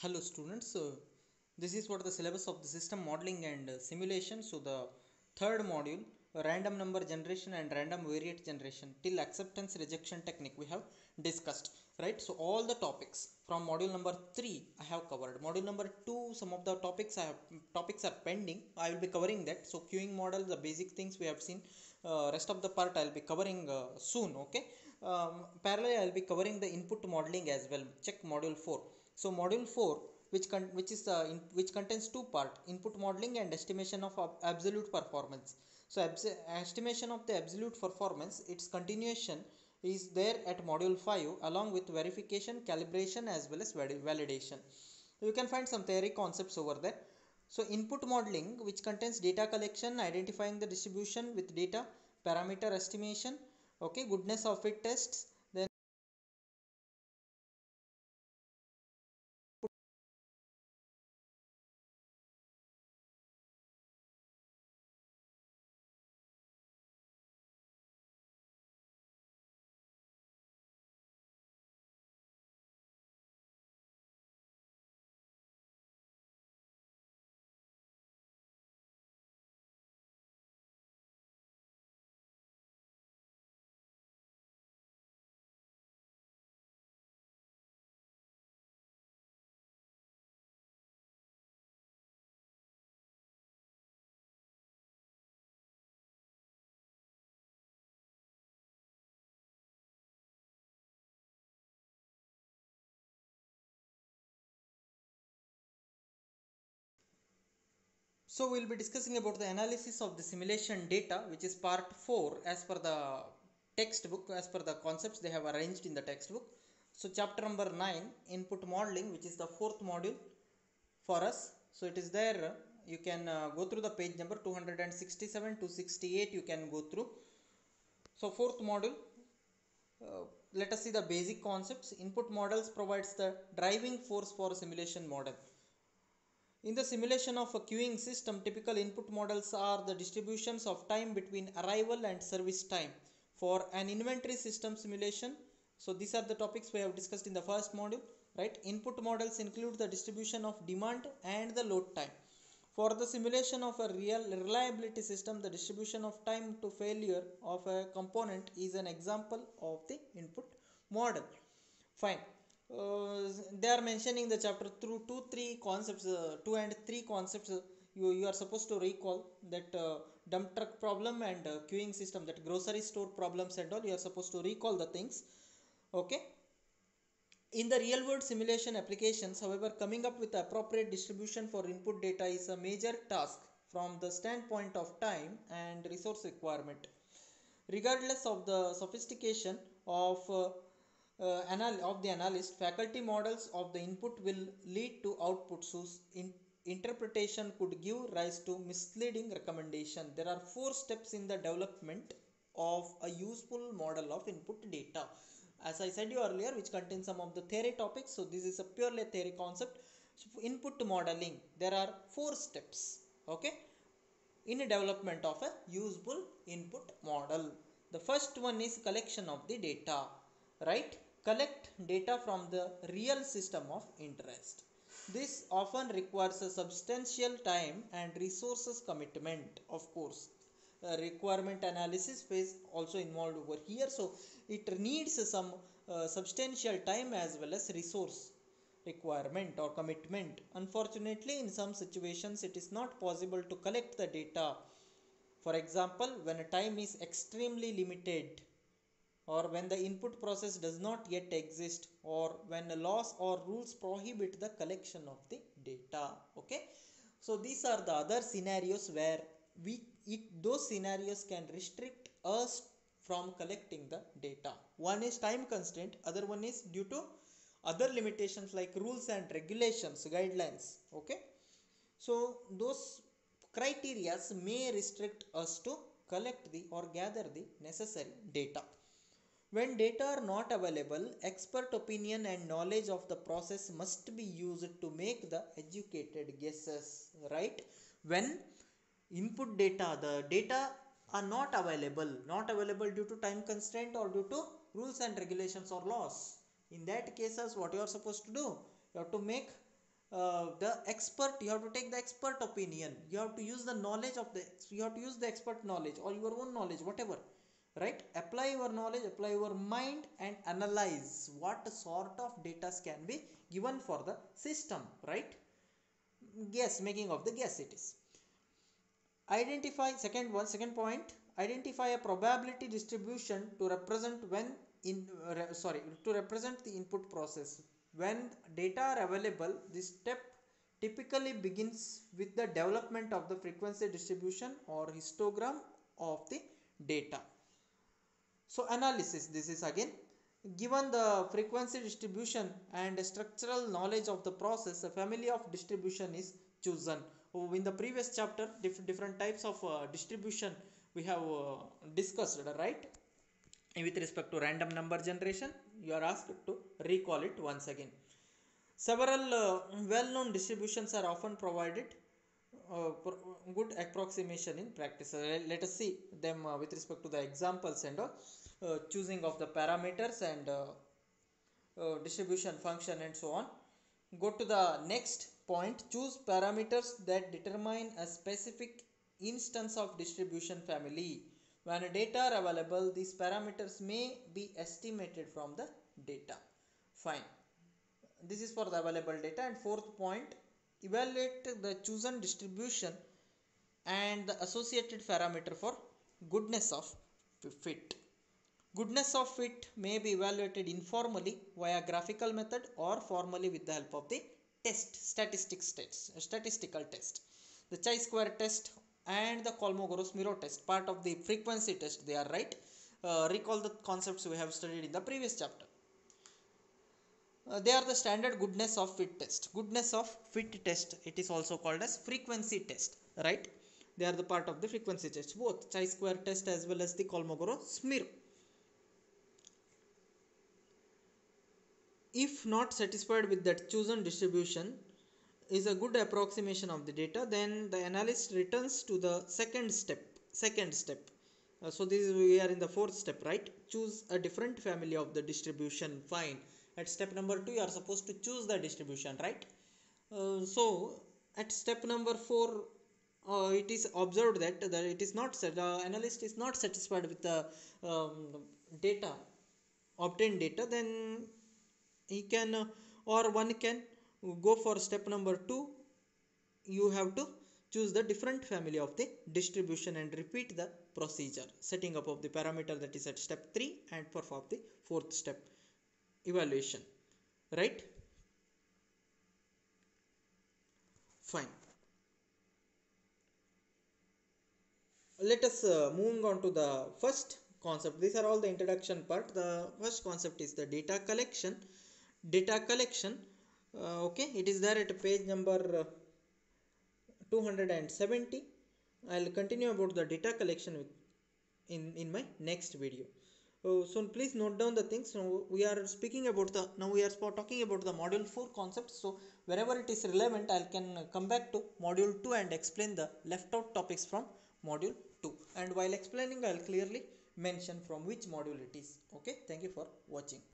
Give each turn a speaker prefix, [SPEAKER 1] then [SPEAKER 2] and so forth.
[SPEAKER 1] Hello students, this is what the syllabus of the system modeling and simulation. So the third module, random number generation and random variate generation till acceptance rejection technique we have discussed, right? So all the topics from module number 3 I have covered. Module number 2, some of the topics are pending. I will be covering that. So queuing model, the basic things we have seen. Rest of the part I will be covering soon. Okay. Parallel I will be covering the input modeling as well. Check module 4. So module 4, which contains two part, input modeling and estimation of absolute performance. So estimation of the absolute performance, its continuation is there at module 5 along with verification, calibration as well as validation. You can find some theory concepts over there. So input modeling, which contains data collection, identifying the distribution with data, parameter estimation, okay, goodness of fit tests. Then so we'll be discussing about the analysis of the simulation data, which is part 4 as per the textbook, as per the concepts they have arranged in the textbook. So chapter number 9, input modeling, which is the fourth module for us. So it is there. You can go through the page number 267 to 68. You can go through. So fourth module, let us see the basic concepts. Input models provides the driving force for simulation model. In the simulation of a queuing system, typical input models are the distributions of time between arrival and service time. For an inventory system simulation, so these are the topics we have discussed in the first module, right? Input models include the distribution of demand and the load time. For the simulation of a real reliability system, the distribution of time to failure of a component is an example of the input model. Fine. They are mentioning the chapter through three concepts, two and three concepts. You are supposed to recall that dump truck problem and queuing system, that grocery store problems and all. You are supposed to recall the things. Okay. In the real world simulation applications, however, coming up with appropriate distribution for input data is a major task from the standpoint of time and resource requirement. Regardless of the sophistication of the analyst, faculty models of the input will lead to outputs whose interpretation could give rise to misleading recommendation. There are 4 steps in the development of a useful model of input data. As I said you earlier, which contains some of the theory topics. So this is a purely theory concept. So for input modeling, there are 4 steps. Okay, in development of a usable input model. The first one is collection of the data, right? Collect data from the real system of interest. This often requires a substantial time and resources commitment, of course. Requirement analysis phase also involved over here, so it needs some substantial time as well as resource requirement or commitment. Unfortunately, in some situations, it is not possible to collect the data. For example, when a time is extremely limited, or when the input process does not yet exist, or when a laws or rules prohibit the collection of the data. Okay, so these are the other scenarios where those scenarios can restrict us from collecting the data. One is time constraint, other one is due to other limitations like rules and regulations, guidelines. Okay, so those criterias may restrict us to collect the or gather the necessary data. When data are not available, expert opinion and knowledge of the process must be used to make the educated guesses, right? When input data, the data are not available due to time constraint or due to rules and regulations or laws. In that cases, what you are supposed to do? You have to make the expert, you have to take the expert opinion, you have to use the knowledge of the, you have to use the expert knowledge or your own knowledge, whatever, right? Apply your knowledge, apply your mind, and analyze what sort of data can be given for the system, right? Guess, making of the guess it is. Identify, second point, identify a probability distribution to represent when in to represent the input process. When data are available, this step typically begins with the development of the frequency distribution or histogram of the data. So analysis, this is again, given the frequency distribution and structural knowledge of the process, a family of distribution is chosen. In the previous chapter, different types of distribution we have discussed, right? With respect to random number generation, you are asked to recall it once again. Several well-known distributions are often provided good approximation in practice. Let us see them with respect to the examples and choosing of the parameters and distribution function and so on. Go to the next point. Choose parameters that determine a specific instance of distribution family. When data are available, these parameters may be estimated from the data. Fine. This is for the available data. And fourth point, evaluate the chosen distribution and the associated parameter for goodness of fit. Goodness of fit may be evaluated informally via graphical method or formally with the help of the statistical test. The chi-square test and the Kolmogorov-Smirnov test, part of the frequency test, they are, right? Recall the concepts we have studied in the previous chapter. They are the standard goodness of fit test. Goodness of fit test, it is also called as frequency test, right? They are the part of the frequency test, both chi-square test as well as the Kolmogorov-Smirnov. If not satisfied with that chosen distribution is a good approximation of the data, then the analyst returns to the second step. So this is, we are in the fourth step, right? Choose a different family of the distribution. Fine. At step number 2, you are supposed to choose the distribution, right? So at step number 4, it is observed that it is not the analyst is not satisfied with the data, obtained data, then he can or one can go for step number 2. You have to choose the different family of the distribution and repeat the procedure, setting up of the parameter, that is at step 3, and perform the fourth step, evaluation, right? Fine. Let us moving on to the first concept. These are all the introduction part. The first concept is the data collection. Okay, it is there at page number 270. I'll continue about the data collection in my next video. So please note down the things. Now we are talking about the module 4 concepts. So wherever it is relevant, I can come back to module 2 and explain the left out topics from module 2. And while explaining, I'll clearly mention from which module it is. Okay, thank you for watching.